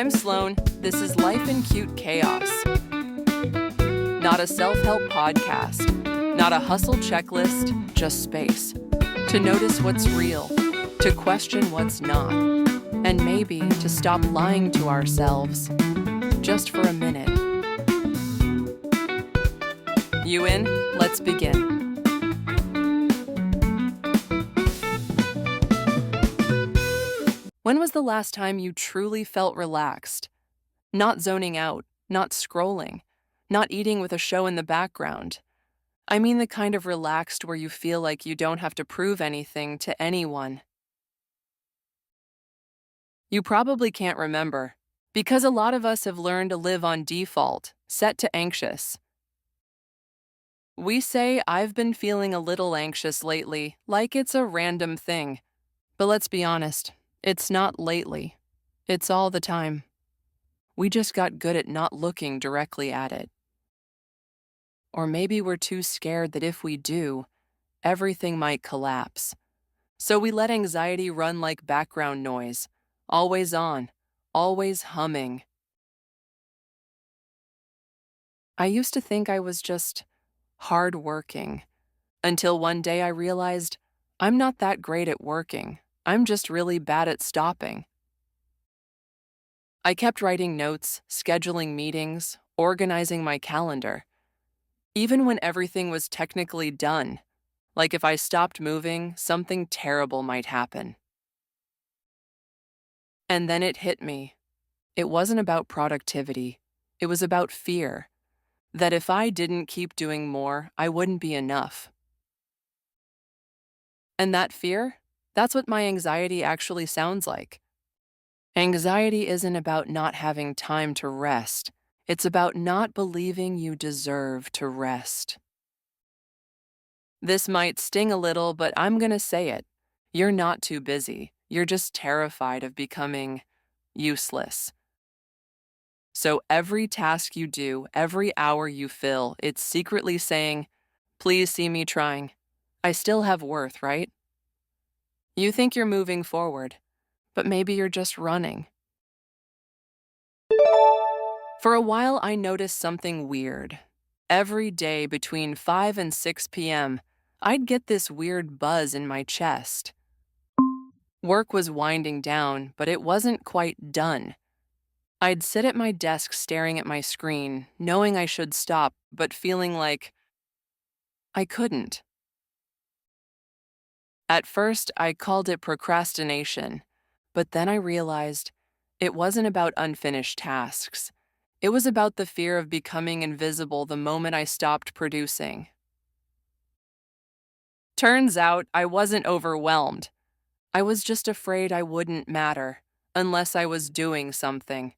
I'm Sloan. This is Life in Cute Chaos. Not a self-help podcast, not a hustle checklist, just space. To notice what's real, to question what's not, and maybe to stop lying to ourselves, just for a minute. You in? Let's begin. When was the last time you truly felt relaxed? Not zoning out, not scrolling, not eating with a show in the background. I mean the kind of relaxed where you feel like you don't have to prove anything to anyone. You probably can't remember, because a lot of us have learned to live on default, set to anxious. We say, I've been feeling a little anxious lately, like it's a random thing. But let's be honest, it's not lately. It's all the time. We just got good at not looking directly at it. Or maybe we're too scared that if we do, everything might collapse. So we let anxiety run like background noise, always on, always humming. I used to think I was just hardworking, until one day I realized I'm not that great at working. I'm just really bad at stopping. I kept writing notes, scheduling meetings, organizing my calendar. Even when everything was technically done, like if I stopped moving, something terrible might happen. And then it hit me. It wasn't about productivity. It was about fear, that if I didn't keep doing more, I wouldn't be enough. And that fear, that's what my anxiety actually sounds like. Anxiety isn't about not having time to rest. It's about not believing you deserve to rest. This might sting a little, but I'm going to say it. You're not too busy. You're just terrified of becoming useless. So every task you do, every hour you fill, it's secretly saying, please see me trying. I still have worth, right? You think you're moving forward, but maybe you're just running. For a while, I noticed something weird. Every day between 5 and 6 p.m., I'd get this weird buzz in my chest. Work was winding down, but it wasn't quite done. I'd sit at my desk staring at my screen, knowing I should stop, but feeling like I couldn't. At first, I called it procrastination, but then I realized it wasn't about unfinished tasks. It was about the fear of becoming invisible the moment I stopped producing. Turns out I wasn't overwhelmed. I was just afraid I wouldn't matter unless I was doing something.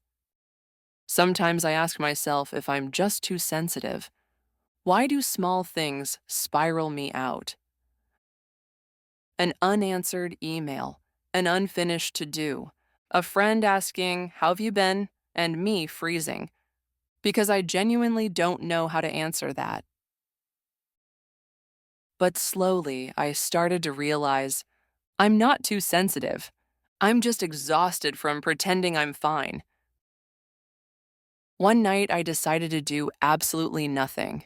Sometimes I ask myself if I'm just too sensitive. Why do small things spiral me out? An unanswered email, an unfinished to-do, a friend asking, "How have you been?" and me freezing, because I genuinely don't know how to answer that. But slowly, I started to realize I'm not too sensitive. I'm just exhausted from pretending I'm fine. One night, I decided to do absolutely nothing.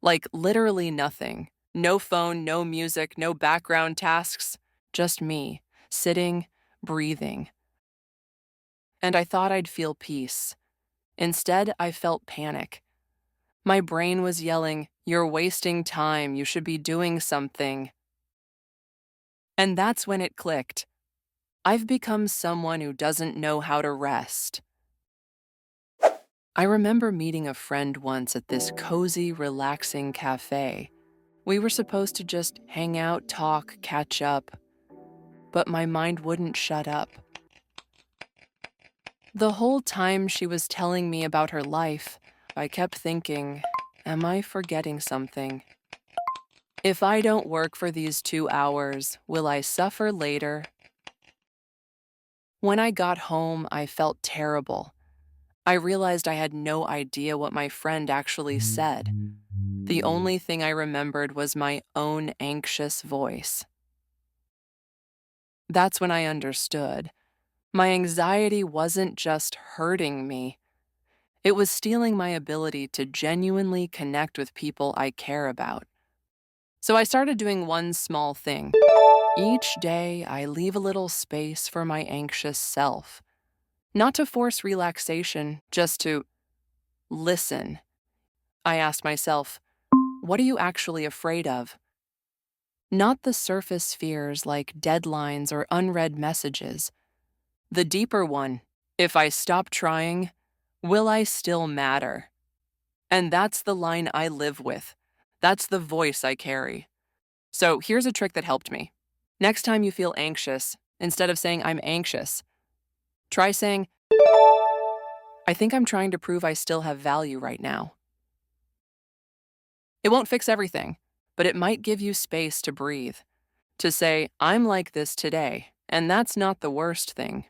Like literally nothing. No phone, no music, no background tasks. Just me, sitting, breathing. And I thought I'd feel peace. Instead, I felt panic. My brain was yelling, "You're wasting time, you should be doing something." And that's when it clicked. I've become someone who doesn't know how to rest. I remember meeting a friend once at this cozy, relaxing café. We were supposed to just hang out, talk, catch up, but my mind wouldn't shut up. The whole time she was telling me about her life, I kept thinking, am I forgetting something? If I don't work for these 2 hours, will I suffer later? When I got home, I felt terrible. I realized I had no idea what my friend actually said. The only thing I remembered was my own anxious voice. That's when I understood. My anxiety wasn't just hurting me, it was stealing my ability to genuinely connect with people I care about. So I started doing one small thing. Each day, I leave a little space for my anxious self. Not to force relaxation, just to listen. I asked myself, what are you actually afraid of? Not the surface fears like deadlines or unread messages. The deeper one, if I stop trying, will I still matter? And that's the line I live with. That's the voice I carry. So here's a trick that helped me. Next time you feel anxious, instead of saying I'm anxious, try saying, I think I'm trying to prove I still have value right now. It won't fix everything, but it might give you space to breathe, to say, I'm like this today, and that's not the worst thing.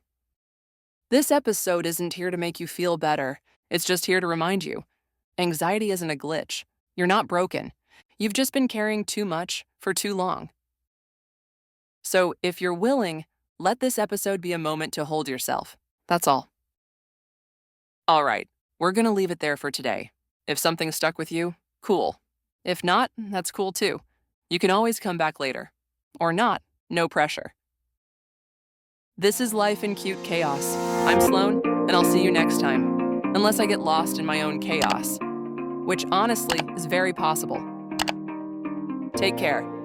This episode isn't here to make you feel better. It's just here to remind you. Anxiety isn't a glitch. You're not broken. You've just been carrying too much for too long. So if you're willing, let this episode be a moment to hold yourself. That's all. All right, we're going to leave it there for today. If something stuck with you, cool. If not, that's cool too. You can always come back later. Or not, no pressure. This is Life in Cute Chaos. I'm Sloan, and I'll see you next time. Unless I get lost in my own chaos, which honestly is very possible. Take care.